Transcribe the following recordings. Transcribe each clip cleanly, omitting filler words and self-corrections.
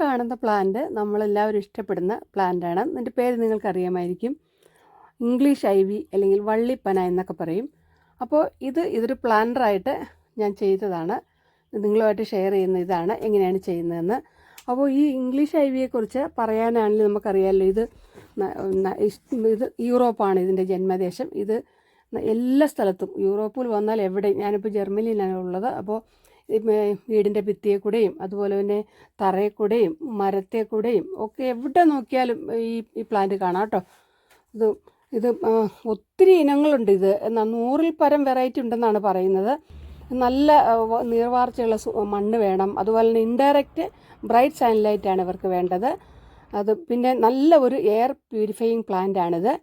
കാണുന്ന പ്ലാന്റ് നമ്മളെല്ലാവരും ഇഷ്ടപ്പെടുന്ന പ്ലാന്റാണ്. അതിൻ്റെ പേര് നിങ്ങൾക്കറിയാമായിരിക്കും. ഇംഗ്ലീഷ് ഐവി അല്ലെങ്കിൽ വള്ളിപ്പന എന്നൊക്കെ പറയും. അപ്പോൾ ഇതൊരു പ്ലാന്ററായിട്ട് ഞാൻ ചെയ്തതാണ്. നിങ്ങളുമായിട്ട് ഷെയർ ചെയ്യുന്ന ഇതാണ് എങ്ങനെയാണ് ചെയ്യുന്നതെന്ന്. അപ്പോൾ ഈ ഇംഗ്ലീഷ് ഐവിയെക്കുറിച്ച് പറയാനാണെങ്കിൽ നമുക്കറിയാമല്ലോ, ഇത് യൂറോപ്പാണ് ഇതിൻ്റെ ജന്മദേശം. ഇത് എല്ലാ സ്ഥലത്തും യൂറോപ്പിൽ വന്നാൽ എവിടെ, ഞാനിപ്പോൾ ജർമ്മനിയിലാണ് ഉള്ളത്. അപ്പോൾ വീടിൻ്റെ ഭിത്തിയെ കൂടെയും അതുപോലെ തന്നെ തറയെ കൂടെയും മരത്തെ കൂടെയും ഒക്കെ എവിടെ നോക്കിയാലും ഈ പ്ലാന്റ് കാണാം കേട്ടോ. ഇത് ഒത്തിരി ഇനങ്ങളുണ്ട്. ഇത് എന്നാൽ 100-ൽ പരം വെറൈറ്റി ഉണ്ടെന്നാണ് പറയുന്നത്. നല്ല നീർവാർച്ചയുള്ള മണ്ണ് വേണം. അതുപോലെ തന്നെ ഇൻഡയറക്റ്റ് ബ്രൈറ്റ് സൺലൈറ്റാണ് ഇവർക്ക് വേണ്ടത്. അത് പിന്നെ നല്ല ഒരു എയർ പ്യൂരിഫയിങ് പ്ലാന്റ് ആണിത്.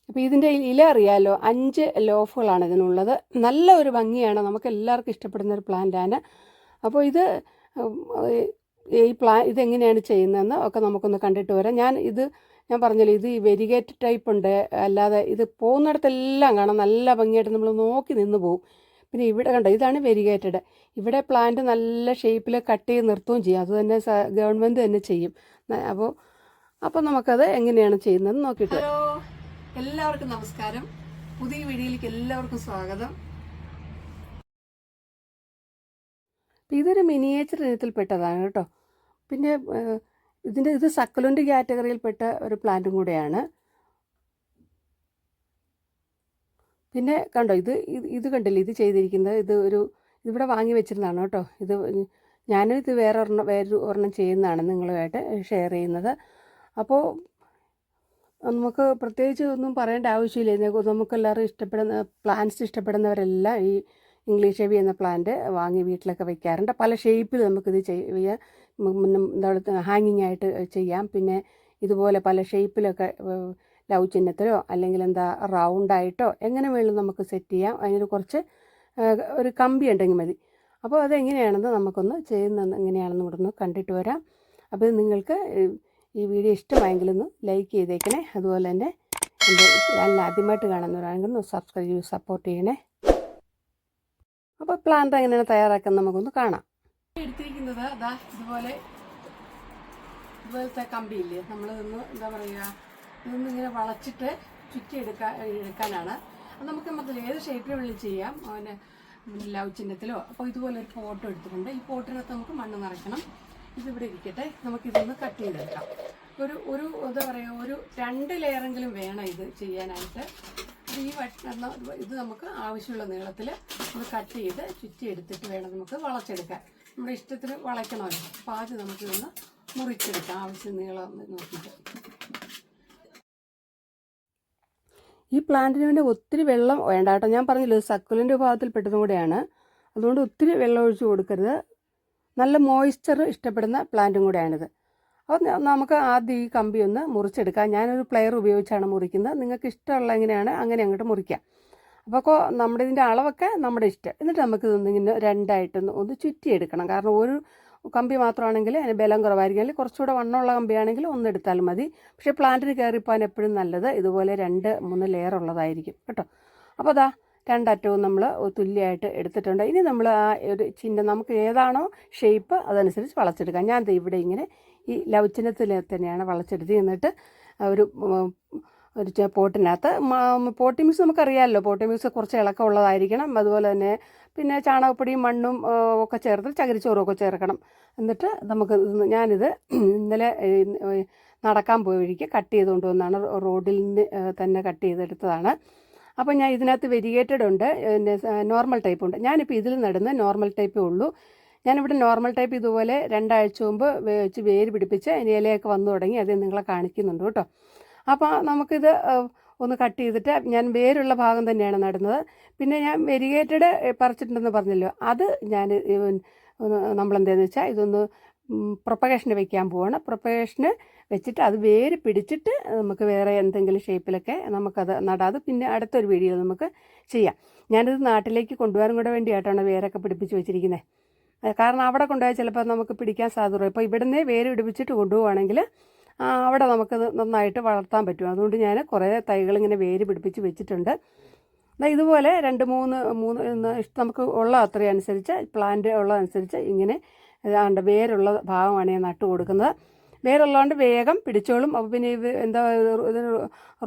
അപ്പോൾ ഇതിൻ്റെ ഇല അറിയാമല്ലോ, 5 ലോഫുകളാണ് ഇതിനുള്ളത്. നല്ല ഒരു ഭംഗിയാണ്, നമുക്ക് എല്ലാവർക്കും ഇഷ്ടപ്പെടുന്ന ഒരു പ്ലാന്റാണ്. അപ്പോൾ ഇതെങ്ങനെയാണ് ചെയ്യുന്നതെന്ന് ഒക്കെ നമുക്കൊന്ന് കണ്ടിട്ട് വരാം. ഞാൻ പറഞ്ഞല്ലോ, ഇത് ഈ വെരിഗേറ്റ് ടൈപ്പ് ഉണ്ട്, അല്ലാതെ ഇത് പോകുന്നിടത്തെല്ലാം കാണാം, നല്ല ഭംഗിയായിട്ട് നമ്മൾ നോക്കി നിന്ന് പോകും. പിന്നെ ഇവിടെ കണ്ടോ, ഇതാണ് വെരിഗേറ്റഡ്. ഇവിടെ പ്ലാന്റ് നല്ല ഷേപ്പിൽ കട്ട് ചെയ്ത് നിർത്തുകയും ചെയ്യും. അത് തന്നെ ഗവൺമെൻറ് തന്നെ ചെയ്യും. അപ്പോൾ നമുക്കത് എങ്ങനെയാണ് ചെയ്യുന്നതെന്ന് നോക്കിയിട്ട്. ഹലോ, എല്ലാവർക്കും നമസ്കാരം. പുതിയ വീഡിയോയിലേക്ക് എല്ലാവർക്കും സ്വാഗതം. ഇതൊരു മിനിയേച്ചർ ഇനത്തിൽപ്പെട്ടതാണ് കേട്ടോ. പിന്നെ ഇത് സക്കുലൻ്റ് കാറ്റഗറിയിൽപ്പെട്ട ഒരു പ്ലാന്റും കൂടെയാണ്. പിന്നെ കണ്ടോ, ഇത് കണ്ടില്ലേ, ഇത് ചെയ്തിരിക്കുന്നത് ഇതിവിടെ വാങ്ങി വെച്ചിരുന്നതാണ് കേട്ടോ. ഞാനും വേറെ ഒരെണ്ണം ചെയ്യുന്നതാണ് നിങ്ങളുമായിട്ട് ഷെയർ ചെയ്യുന്നത്. അപ്പോൾ നമുക്ക് പ്രത്യേകിച്ച് ഒന്നും പറയേണ്ട ആവശ്യമില്ല. നമുക്കെല്ലാവരും പ്ലാന്റ്സ് ഇഷ്ടപ്പെടുന്നവരെല്ലാം ഈ ഇംഗ്ലീഷ് ഐവി എന്ന പ്ലാന്റ് വാങ്ങി വീട്ടിലൊക്കെ വയ്ക്കാറുണ്ട്. പല ഷേപ്പിൽ നമുക്കിത് ചെയ്യാം. ഹാങ്ങിങ് ആയിട്ട് ചെയ്യാം. പിന്നെ ഇതുപോലെ പല ഷേപ്പിലൊക്കെ ലവ് ചിഹ്നത്തിലോ അല്ലെങ്കിൽ റൗണ്ടായിട്ടോ എങ്ങനെ വേണമെങ്കിലും നമുക്ക് സെറ്റ് ചെയ്യാം. അതിനൊരു കുറച്ച് ഒരു കമ്പി ഉണ്ടെങ്കിൽ മതി. അപ്പോൾ അതെങ്ങനെയാണെന്ന് നമുക്കൊന്ന് ചെയ്യുന്നത് എങ്ങനെയാണെന്ന് കൂടെ ഒന്ന് കണ്ടിട്ട് വരാം. അപ്പോൾ നിങ്ങൾക്ക് ഈ വീഡിയോ ഇഷ്ടമായെങ്കിൽ ഒന്ന് ലൈക്ക് ചെയ്തേക്കണേ. അതുപോലെ തന്നെ എൻ്റെ ചാനൽ ആദ്യമായിട്ട് കാണുന്നവരാണെങ്കിൽ ഒന്ന് സബ്സ്ക്രൈബ് ചെയ്ത് സപ്പോർട്ട് ചെയ്യണേ. അപ്പോൾ പ്ലാന്റ് എങ്ങനെയാണ് തയ്യാറാക്കുന്നത് നമുക്കൊന്ന് കാണാം. എടുത്തിരിക്കുന്നത് ഇതുപോലത്തെ കമ്പിയില്ലേ, നമ്മളിതൊന്ന് ഇതൊന്നും ഇങ്ങനെ വളച്ചിട്ട് എടുക്കാനാണ്. അത് നമുക്ക് ഏത് ഷേപ്പിൽ വേണമെങ്കിലും ചെയ്യാം. ലവ് ചിഹ്നത്തിലോ. അപ്പോൾ ഇതുപോലെ ഒരു പോട്ട് എടുത്തിട്ടുണ്ട്. ഈ പോട്ടിനകത്ത് നമുക്ക് മണ്ണ് നിറയ്ക്കണം. ഇതിവിടെ ഇരിക്കട്ടെ, നമുക്കിതൊന്ന് കട്ട് ചെയ്തെടുക്കാം. ഒരു 2 ലെയറെങ്കിലും വേണം ഇത് ചെയ്യാനായിട്ട്. ഇത് നമുക്ക് ആവശ്യമുള്ള നീളത്തിൽ ഒന്ന് കട്ട് ചെയ്ത് ചുറ്റി എടുത്തിട്ട് വേണം നമുക്ക് വളച്ചെടുക്കാൻ. നമ്മുടെ ഇഷ്ടത്തിന് വളയ്ക്കണമല്ലോ. അപ്പോൾ ആദ്യം നമുക്കിതൊന്ന് മുറിച്ചെടുക്കാം ആവശ്യം നീളം നോക്കിയിട്ട്. ഈ പ്ലാന്റിന് വേണ്ടി ഒത്തിരി വെള്ളം വേണ്ട കേട്ടോ. ഞാൻ പറഞ്ഞില്ല, സക്കുലൻ്റ് വിഭാഗത്തിൽപ്പെട്ടതും കൂടെയാണ്. അതുകൊണ്ട് ഒത്തിരി വെള്ളം ഒഴിച്ച് കൊടുക്കരുത്. നല്ല മോയ്സ്ചർ ഇഷ്ടപ്പെടുന്ന പ്ലാന്റും കൂടെയാണിത്. അപ്പോൾ നമുക്ക് ആദ്യം ഈ കമ്പി ഒന്ന് മുറിച്ചെടുക്കാം. ഞാനൊരു പ്ലെയർ ഉപയോഗിച്ചാണ് മുറിക്കുന്നത്. നിങ്ങൾക്ക് ഇഷ്ടമുള്ള എങ്ങനെയാണ് അങ്ങനെ അങ്ങോട്ട് മുറിക്കാം. അപ്പോൾ നമ്മുടെ ഇതിൻ്റെ അളവൊക്കെ നമ്മുടെ ഇഷ്ടം. എന്നിട്ട് നമുക്ക് ഇങ്ങനെ 2ആയിട്ടൊന്ന് ചുറ്റിയെടുക്കണം. കാരണം ഒരു കമ്പി മാത്രമാണെങ്കിൽ അതിന് ബലം കുറവായിരിക്കും. അല്ലെങ്കിൽ കുറച്ചുകൂടെ വണ്ണമുള്ള കമ്പിയാണെങ്കിൽ ഒന്നെടുത്താൽ മതി. പക്ഷേ പ്ലാന്റിന് കയറിപ്പോകാൻ എപ്പോഴും നല്ലത് ഇതുപോലെ 2-3 ലെയർ ഉള്ളതായിരിക്കും കേട്ടോ. അപ്പോൾ 2 അറ്റവും നമ്മൾ തുല്യമായിട്ട് എടുത്തിട്ടുണ്ട്. ഇനി നമ്മൾ ആ ഒരു ചിഹ്നം നമുക്ക് ഏതാണോ ഷേപ്പ് അതനുസരിച്ച് വളച്ചെടുക്കാം. ഞാൻ ഇവിടെ ഇങ്ങനെ ഈ ലവ് ചിഹ്നത്തിൽ തന്നെയാണ് വളച്ചെടുത്ത്. എന്നിട്ട് ഒരു പോട്ടിനകത്ത് പോട്ടി മിക്സ് നമുക്കറിയാമല്ലോ, പോട്ടി മിക്സ് കുറച്ച് ഇളക്കമുള്ളതായിരിക്കണം. അതുപോലെ തന്നെ പിന്നെ ചാണകപ്പൊടിയും മണ്ണും ഒക്കെ ചേർത്ത് ചകിരിച്ചോറും ഒക്കെ ചേർക്കണം. എന്നിട്ട് ഞാനിത് ഇന്നലെ നടക്കാൻ പോയ വഴിക്ക് കട്ട് ചെയ്തുകൊണ്ട് വന്നാണ്, റോഡിൽ നിന്ന് തന്നെ കട്ട് ചെയ്തെടുത്തതാണ്. അപ്പോൾ ഞാൻ ഇതിനകത്ത് വെരിഗേറ്റഡ് ഉണ്ട്, നോർമൽ ടൈപ്പ് ഉണ്ട്. ഞാനിപ്പോൾ ഇതിൽ നടുന്ന നോർമൽ ടൈപ്പേ ഉള്ളൂ. ഞാനിവിടെ നോർമൽ ടൈപ്പ് ഇതുപോലെ 2 ആഴ്ച മുമ്പ് വെച്ച് വേര് പിടിപ്പിച്ച് അതിന് ഇലയൊക്കെ വന്നു തുടങ്ങി. അത് നിങ്ങളെ കാണിക്കുന്നുണ്ട് കേട്ടോ. അപ്പോൾ നമുക്കിത് ഒന്ന് കട്ട് ചെയ്തിട്ട് ഞാൻ വേരുള്ള ഭാഗം തന്നെയാണ് നടുന്നത്. പിന്നെ ഞാൻ വെരിഗേറ്റഡ് പറിച്ചിട്ടുണ്ടെന്ന് പറഞ്ഞല്ലോ, അത് ഞാൻ നമ്മളെന്താണെന്ന് വെച്ചാൽ ഇതൊന്ന് പ്രൊപ്പഗേഷന് വെക്കാൻ പോവാണ്. പ്രൊപ്പഗേഷന് വെച്ചിട്ട് അത് വേര് പിടിച്ചിട്ട് നമുക്ക് വേറെ എന്തെങ്കിലും ഷേപ്പിലൊക്കെ നമുക്കത് നടാതെ പിന്നെ അടുത്തൊരു വീഡിയോയിൽ നമുക്ക് ചെയ്യാം. ഞാനിത് നാട്ടിലേക്ക് കൊണ്ടുപോകാനും കൂടെ വേണ്ടിയിട്ടാണ് വേരൊക്കെ പിടിപ്പിച്ച് വെച്ചിരിക്കുന്നത്. കാരണം അവിടെ കൊണ്ടുപോയാൽ ചിലപ്പോൾ നമുക്ക് പിടിക്കാൻ സാധ്യത. ഇപ്പോൾ ഇവിടുന്ന് വേര് പിടിപ്പിച്ചിട്ട് കൊണ്ടുപോവുകയാണെങ്കിൽ അവിടെ നമുക്കത് നന്നായിട്ട് വളർത്താൻ പറ്റും. അതുകൊണ്ട് ഞാൻ കുറേ തൈകളിങ്ങനെ വേര് പിടിപ്പിച്ച് വെച്ചിട്ടുണ്ട്. ഇതുപോലെ 2-3 നമുക്ക് ഉള്ള അത്രയനുസരിച്ച് പ്ലാന്റ് ഉള്ളതനുസരിച്ച് ഇങ്ങനെ ഇതാണ്ട് വേരുള്ള ഭാഗമാണ് ഞാൻ നട്ട് കൊടുക്കുന്നത്. വേരുള്ളതുകൊണ്ട് വേഗം പിടിച്ചോളും. അപ്പോൾ പിന്നെ എന്താ ഇതിന്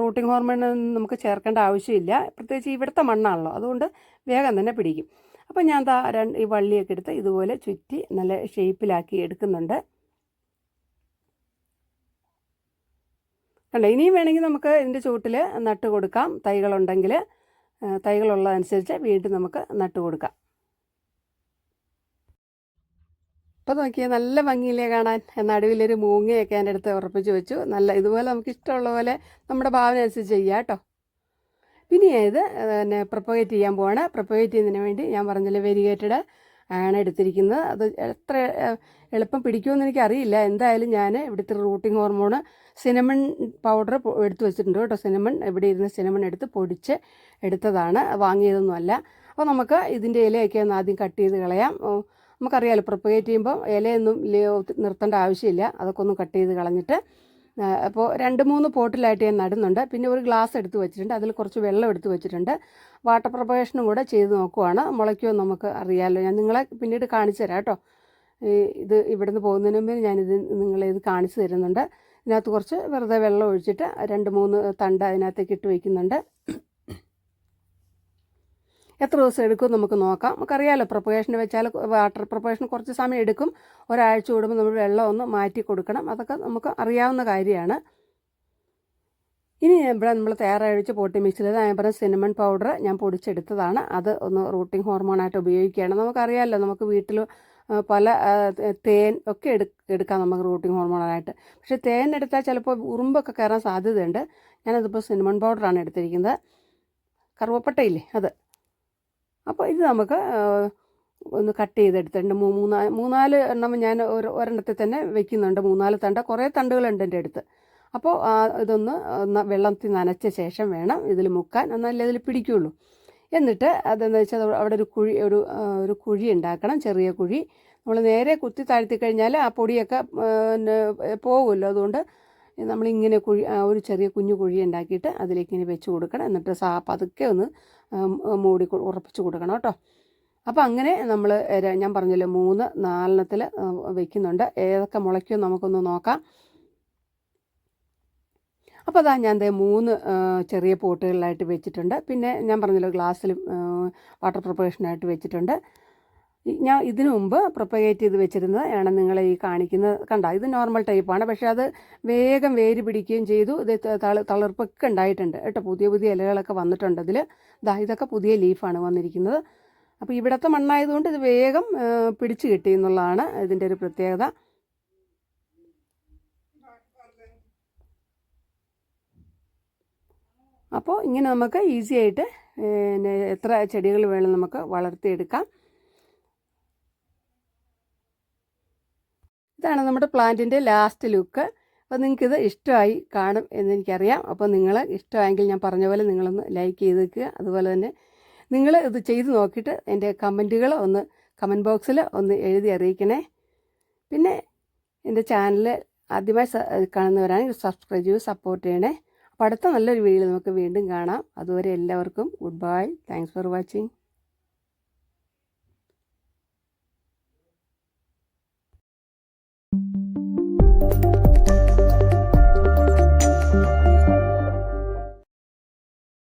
റൂട്ടിംഗ് ഹോർമോൺ നമുക്ക് ചേർക്കേണ്ട ആവശ്യമില്ല, പ്രത്യേകിച്ച് ഇവിടുത്തെ മണ്ണാണല്ലോ, അതുകൊണ്ട് വേഗം തന്നെ പിടിക്കും. അപ്പോൾ ഞാൻ ഈ വള്ളിയൊക്കെ എടുത്ത് ഇതുപോലെ ചുറ്റി നല്ല ഷേപ്പിലാക്കി എടുക്കുന്നുണ്ട്. കണ്ടോ, ഇനിയും വേണമെങ്കിൽ നമുക്ക് ഇതിൻ്റെ ചുവട്ടിൽ നട്ട് കൊടുക്കാം. തൈകളുണ്ടെങ്കിൽ തൈകളുള്ളതനുസരിച്ച് വീണ്ടും നമുക്ക് നട്ട് കൊടുക്കാം. അപ്പോൾ നോക്കിയാൽ നല്ല ഭംഗിയിലേ കാണാൻ. നടുവിലൊരു മൂങ്ങയൊക്കെ എൻ്റെ അടുത്ത് ഉറപ്പിച്ച് വെച്ചു. നല്ല ഇതുപോലെ നമുക്ക് ഇഷ്ടമുള്ള പോലെ നമ്മുടെ ഭാവന അനുസരിച്ച് ചെയ്യാം കേട്ടോ. പിന്നെ ഇത് പിന്നെ പ്രൊപ്പഗേറ്റ് ചെയ്യാൻ പോവാണ്. പ്രൊപ്പഗേറ്റ് ചെയ്യുന്നതിന് വേണ്ടി ഞാൻ പറഞ്ഞില്ലേ വെരിഗേറ്റഡ് ആണ് എടുത്തിരിക്കുന്നത്. അത് എത്ര എളുപ്പം പിടിക്കുമെന്ന് എനിക്കറിയില്ല. എന്തായാലും ഞാൻ ഇവിടുത്തെ റൂട്ടിംഗ് ഹോർമോൺ സിനമൺ പൗഡർ എടുത്ത് വെച്ചിട്ടുണ്ട് കേട്ടോ. സിനമൺ ഇവിടെ ഇരുന്ന് സിനമൺ എടുത്ത് പൊടിച്ച് എടുത്തതാണ്, വാങ്ങിയതൊന്നുമല്ല. അപ്പോൾ നമുക്ക് ഇതിൻ്റെ ഇലയൊക്കെ ഒന്ന് ആദ്യം കട്ട് ചെയ്ത് കളയാം. നമുക്കറിയാമല്ലോ പ്രൊപ്പഗേറ്റ് ചെയ്യുമ്പോൾ ഇലയൊന്നും നിർത്തേണ്ട ആവശ്യമില്ല. അതൊക്കെ ഒന്ന് കട്ട് ചെയ്ത് കളഞ്ഞിട്ട് അപ്പോൾ 2-3 പോട്ടിലായിട്ട് ഞാൻ നടുന്നുണ്ട്. പിന്നെ ഒരു ഗ്ലാസ് എടുത്ത് വെച്ചിട്ടുണ്ട്, അതിൽ കുറച്ച് വെള്ളം എടുത്ത് വെച്ചിട്ടുണ്ട്. വാട്ടർ പ്രൊപ്പഗേഷനും കൂടെ ചെയ്ത് നോക്കുവാണ്. മുളയ്ക്കുമോ നമുക്ക് അറിയാമല്ലോ. ഞാൻ നിങ്ങളെ പിന്നീട് കാണിച്ചു തരാം കേട്ടോ. ഇത് ഇവിടുന്ന് പോകുന്നതിന് മുമ്പ് ഞാനിത് നിങ്ങളിത് കാണിച്ചു തരുന്നുണ്ട്. ഇതിനകത്ത് കുറച്ച് വെറുതെ വെള്ളം ഒഴിച്ചിട്ട് 2-3 തണ്ട് അതിനകത്തേക്ക് ഇട്ട് വയ്ക്കുന്നുണ്ട്. എത്ര ദിവസം എടുക്കും നമുക്ക് നോക്കാം. നമുക്കറിയാമല്ലോ പ്രൊപ്പഗേഷന് വെച്ചാൽ വാട്ടർ പ്രൊപ്പഗേഷൻ കുറച്ച് സമയം എടുക്കും. ഒരാഴ്ച കൂടുമ്പോൾ നമ്മൾ വെള്ളം ഒന്ന് മാറ്റി കൊടുക്കണം. അതൊക്കെ നമുക്ക് അറിയാവുന്ന കാര്യമാണ്. ഇനി ഇവിടെ നമ്മൾ തയ്യാറായി വെച്ച് പോട്ടി മിക്സിൽ ഞാൻ പറഞ്ഞ സിനമൺ പൗഡർ ഞാൻ പൊടിച്ചെടുത്തതാണ്. അത് ഒന്ന് റൂട്ടിംഗ് ഹോർമോണായിട്ട് ഉപയോഗിക്കുകയാണ്. നമുക്കറിയാമല്ലോ നമുക്ക് വീട്ടിൽ പല തേൻ ഒക്കെ എടുക്കാം നമുക്ക് റൂട്ടിംഗ് ഹോർമോണായിട്ട്. പക്ഷേ തേൻ എടുത്താൽ ചിലപ്പോൾ ഉറുമ്പൊക്കെ കയറാൻ സാധ്യതയുണ്ട്. ഞാനതിപ്പോൾ സിനമൺ പൗഡറാണ് എടുത്തിരിക്കുന്നത്. കറുവപ്പട്ടയില്ലേ അത്. അപ്പോൾ ഇത് നമുക്ക് ഒന്ന് കട്ട് ചെയ്തെടുത്തിട്ടുണ്ട്. 3-4 എണ്ണം ഞാൻ ഒരെണ്ണത്തിൽ തന്നെ വെക്കുന്നുണ്ട്. 3-4 തണ്ട്, കുറേ തണ്ടുകളുണ്ട് എൻ്റെ അടുത്ത്. അപ്പോൾ ഇതൊന്ന് വെള്ളത്തിൽ നനച്ച ശേഷം വേണം ഇതിൽ മുക്കാൻ, എന്നാലേ ഇതിൽ പിടിക്കുകയുള്ളൂ. എന്നിട്ട് അതെന്ന് വെച്ചാൽ അവിടെ ഒരു കുഴി ഉണ്ടാക്കണം, ചെറിയ കുഴി. നമ്മൾ നേരെ കുത്തി താഴ്ത്തി കഴിഞ്ഞാൽ ആ പൊടിയൊക്കെ പോകുമല്ലോ. അതുകൊണ്ട് നമ്മളിങ്ങനെ ഒരു ചെറിയ കുഞ്ഞു കുഴി ഉണ്ടാക്കിയിട്ട് അതിലേക്ക് ഇങ്ങനെ വെച്ച് കൊടുക്കണം. എന്നിട്ട് പതുക്കെ ഒന്ന് മൂടി ഉറപ്പിച്ച് കൊടുക്കണം കേട്ടോ. അപ്പോൾ അങ്ങനെ നമ്മൾ ഞാൻ പറഞ്ഞല്ലോ 3-4 വെക്കുന്നുണ്ട്. ഏതൊക്കെ മുളയ്ക്കും നമുക്കൊന്ന് നോക്കാം. അപ്പോൾ അതാ ഞാൻ 3 ചെറിയ പോട്ടുകളിലായിട്ട് വെച്ചിട്ടുണ്ട്. പിന്നെ ഞാൻ പറഞ്ഞല്ലോ ഗ്ലാസ്സിലും വാട്ടർ പ്രൊപ്പഗേഷനായിട്ട് വെച്ചിട്ടുണ്ട്. ഞാൻ ഇതിനു മുമ്പ് പ്രൊപ്പഗേറ്റ് ചെയ്ത് വെച്ചിരുന്നത് ആണ് നിങ്ങളെ ഈ കാണിക്കുന്നത്. കണ്ട, ഇത് നോർമൽ ടൈപ്പാണ്. പക്ഷേ അത് വേഗം വേര് പിടിക്കുകയും ചെയ്തു. ഇത് തളിർപ്പൊക്കെ ഉണ്ടായിട്ടുണ്ട് കേട്ടോ. പുതിയ ഇലകളൊക്കെ വന്നിട്ടുണ്ട് ഇതിൽ. ഇതൊക്കെ പുതിയ ലീഫാണ് വന്നിരിക്കുന്നത്. അപ്പോൾ ഇവിടുത്തെ മണ്ണായതുകൊണ്ട് ഇത് വേഗം പിടിച്ചു കിട്ടി എന്നുള്ളതാണ് ഇതിൻ്റെ ഒരു പ്രത്യേകത. അപ്പോൾ ഇങ്ങനെ നമുക്ക് ഈസി ആയിട്ട് എത്ര ചെടികൾ വേണം നമുക്ക് വളർത്തിയെടുക്കാം. ഇതാണ് നമ്മുടെ പ്ലാന്റിൻ്റെ ലാസ്റ്റ് ലുക്ക്. അപ്പോൾ നിങ്ങൾക്കിത് ഇഷ്ടമായി കാണും എന്നെനിക്കറിയാം. അപ്പോൾ നിങ്ങൾ ഇഷ്ടമായെങ്കിൽ ഞാൻ പറഞ്ഞ പോലെ നിങ്ങളൊന്ന് ലൈക്ക് ചെയ്ത് വെക്കുക. അതുപോലെ തന്നെ നിങ്ങൾ ഇത് ചെയ്ത് നോക്കിയിട്ട് എൻ്റെ കമൻറ്റുകൾ ഒന്ന് കമൻറ്റ് ബോക്സിൽ ഒന്ന് എഴുതി അറിയിക്കണേ. പിന്നെ എൻ്റെ ചാനൽ ആദ്യമായി കാണുന്നവരാണെങ്കിൽ സബ്സ്ക്രൈബ് ചെയ്ത് സപ്പോർട്ട് ചെയ്യണേ. അപ്പോൾ അടുത്ത നല്ലൊരു വീഡിയോ നമുക്ക് വീണ്ടും കാണാം. അതുവരെ എല്ലാവർക്കും good bye. Thanks for watching.